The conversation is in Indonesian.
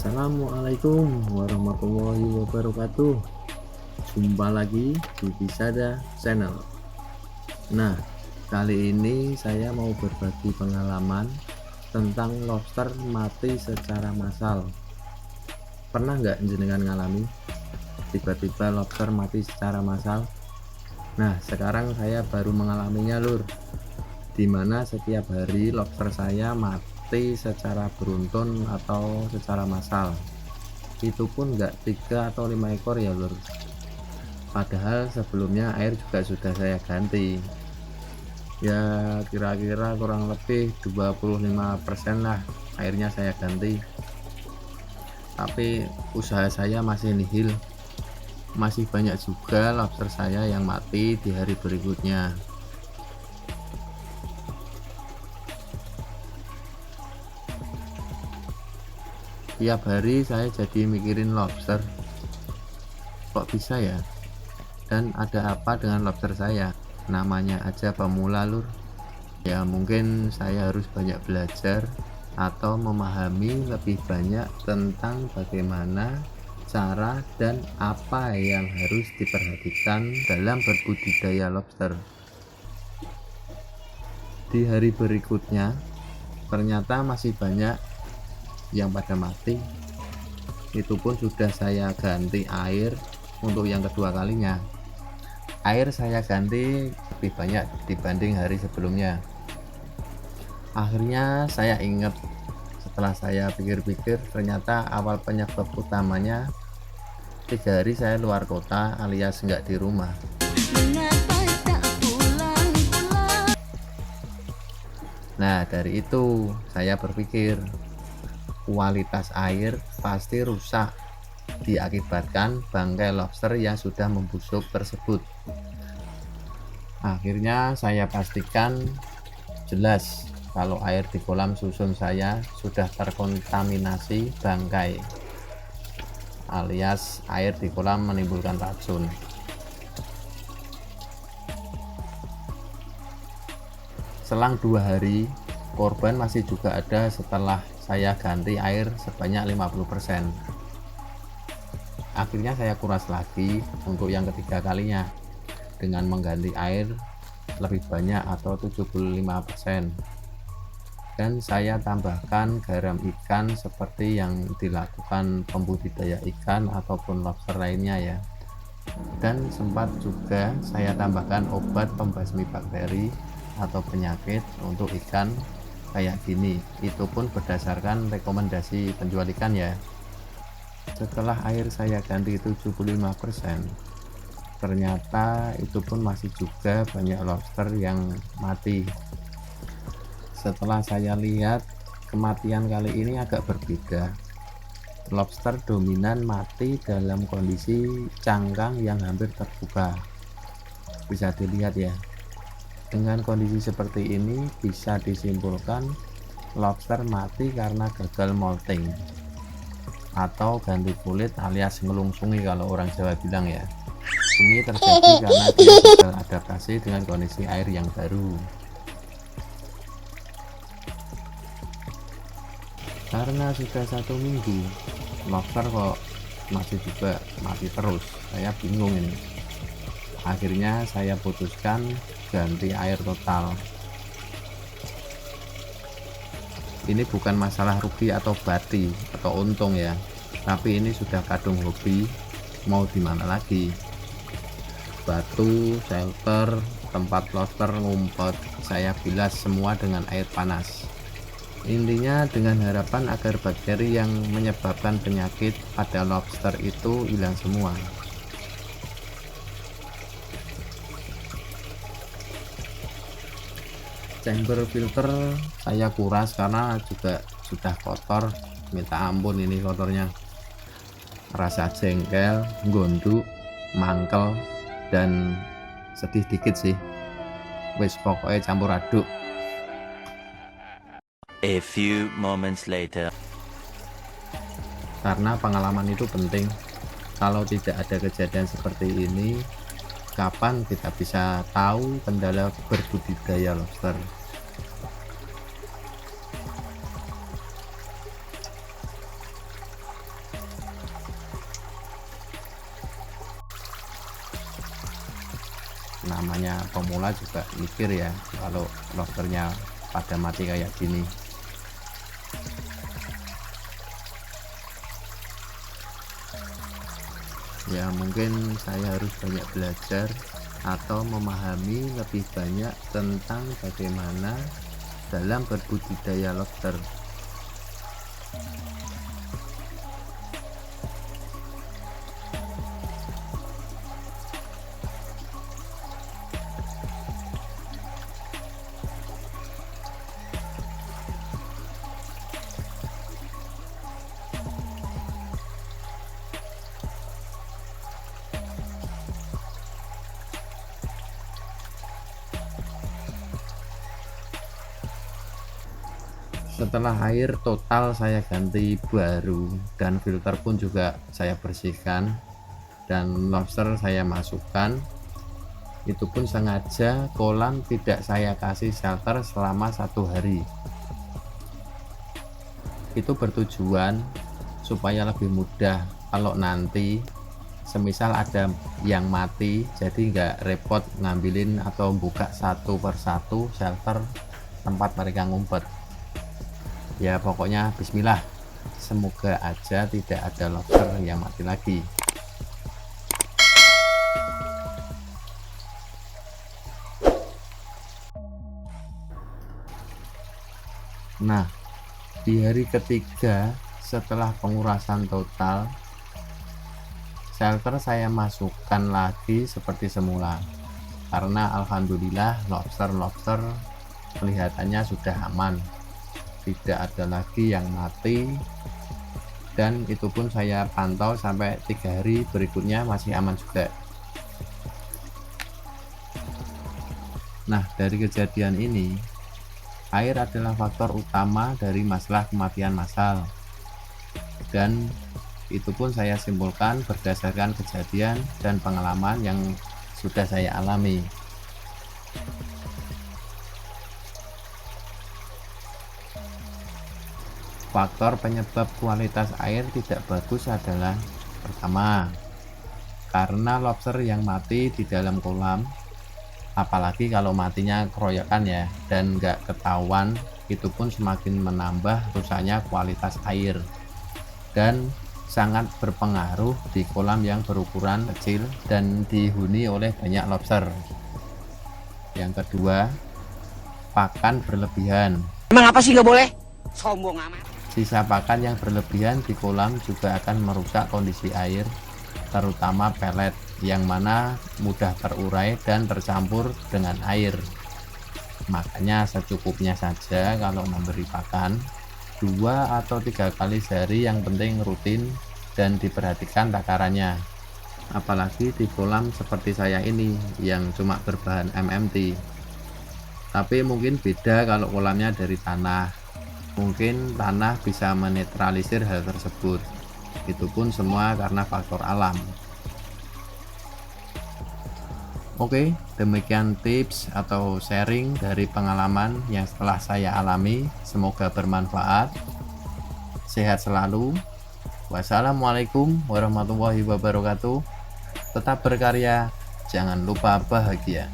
Assalamualaikum warahmatullahi wabarakatuh. Jumpa lagi di Bisada Channel. Nah, kali ini saya mau berbagi pengalaman tentang lobster mati secara massal. Pernah nggak jenengan ngalami tiba-tiba lobster mati secara massal? Nah, sekarang saya baru mengalaminya, lur. Dimana setiap hari lobster saya mati secara beruntun atau secara massal. Itu pun enggak 3 atau 5 ekor ya, lur. Padahal sebelumnya air juga sudah saya ganti. Ya kira-kira kurang lebih 25% lah airnya saya ganti. Tapi usaha saya masih nihil. Masih banyak juga lobster saya yang mati di hari berikutnya. Tiap hari saya jadi mikirin lobster, kok bisa ya? Dan ada apa dengan lobster saya? Namanya aja pemula, lur. Ya mungkin saya harus banyak belajar atau memahami lebih banyak tentang bagaimana cara dan apa yang harus diperhatikan dalam berbudidaya lobster. Di hari berikutnya ternyata masih banyak yang pada mati. Itu pun sudah saya ganti air untuk yang kedua kalinya. Air saya ganti lebih banyak dibanding hari sebelumnya. Akhirnya saya ingat, setelah saya pikir-pikir, ternyata awal penyebab utamanya 3 hari saya luar kota alias nggak di rumah. Nah, dari itu saya berpikir kualitas air pasti rusak diakibatkan bangkai lobster yang sudah membusuk tersebut. Akhirnya saya pastikan jelas kalau air di kolam susun saya sudah terkontaminasi bangkai, alias air di kolam menimbulkan racun. Selang 2 hari korban masih juga ada setelah saya ganti air sebanyak 50%. Akhirnya saya kuras lagi untuk yang ketiga kalinya dengan mengganti air lebih banyak atau 75%. Dan saya tambahkan garam ikan seperti yang dilakukan pembudidaya ikan ataupun lobster lainnya ya. Dan sempat juga saya tambahkan obat pembasmi bakteri atau penyakit untuk ikan kayak gini. Itu pun berdasarkan rekomendasi penjual ikan ya. Setelah air saya ganti 75%, ternyata itu pun masih juga banyak lobster yang mati. Setelah saya lihat, kematian kali ini agak berbeda. Lobster dominan mati dalam kondisi cangkang yang hampir terbuka. Bisa dilihat ya. Dengan kondisi seperti ini bisa disimpulkan lobster mati karena gagal molting atau ganti kulit alias ngelungsungi kalau orang Jawa bilang ya. Ini terjadi karena dia gagal adaptasi dengan kondisi air yang baru. Karena sudah 1 minggu lobster kok masih juga mati terus, saya bingung ini. Akhirnya saya putuskan ganti air total. Ini bukan masalah rugi atau bati atau untung ya, tapi ini sudah kadung hobi, mau dimana lagi. Batu, shelter, tempat lobster ngumpet saya bilas semua dengan air panas. Intinya dengan harapan agar bakteri yang menyebabkan penyakit pada lobster itu hilang semua. Chamber filter saya kuras karena juga sudah kotor, minta ampun ini kotornya. Rasa jengkel, gonduk, mangkel, dan sedih dikit sih. Wis pokoknya campur aduk. A few moments later. Karena pengalaman itu penting. Kalau tidak ada kejadian seperti ini, kapan kita bisa tahu kendala berbudidaya lobster? namanya pemula juga mikir ya kalau lobsternya pada mati kayak gini. Ya mungkin saya harus banyak belajar atau memahami lebih banyak tentang bagaimana dalam berbudidaya lobster. Setelah air total saya ganti baru dan filter pun juga saya bersihkan dan lobster saya masukkan, itu pun sengaja kolam tidak saya kasih shelter selama 1 hari. Itu bertujuan supaya lebih mudah kalau nanti semisal ada yang mati, jadi nggak repot ngambilin atau buka satu persatu shelter tempat mereka ngumpet. Ya pokoknya bismillah, semoga aja tidak ada lobster yang mati lagi. Nah, di hari ketiga setelah pengurasan total, shelter saya masukkan lagi seperti semula, karena alhamdulillah lobster kelihatannya sudah aman, tidak ada lagi yang mati, dan itu pun saya pantau sampai 3 hari berikutnya masih aman juga. Nah, dari kejadian ini, air adalah faktor utama dari masalah kematian massal, dan itu pun saya simpulkan berdasarkan kejadian dan pengalaman yang sudah saya alami. Faktor penyebab kualitas air tidak bagus adalah: pertama, karena lobster yang mati di dalam kolam, apalagi kalau matinya keroyokan ya dan nggak ketahuan, itu pun semakin menambah rusaknya kualitas air dan sangat berpengaruh di kolam yang berukuran kecil dan dihuni oleh banyak lobster. Yang kedua, pakan berlebihan. Emang apa sih nggak boleh? Sombong amat. Sisa pakan yang berlebihan di kolam juga akan merusak kondisi air, terutama pelet yang mana mudah terurai dan tercampur dengan air. Makanya secukupnya saja kalau memberi pakan, 2 atau 3 kali sehari, yang penting rutin dan diperhatikan takarannya. Apalagi di kolam seperti saya ini yang cuma berbahan MMT. Tapi mungkin beda kalau kolamnya dari tanah. Mungkin tanah bisa menetralisir hal tersebut. Itu pun semua karena faktor alam. Oke, demikian tips atau sharing dari pengalaman yang setelah saya alami. Semoga bermanfaat. Sehat selalu. Wassalamualaikum warahmatullahi wabarakatuh. Tetap berkarya, jangan lupa bahagia.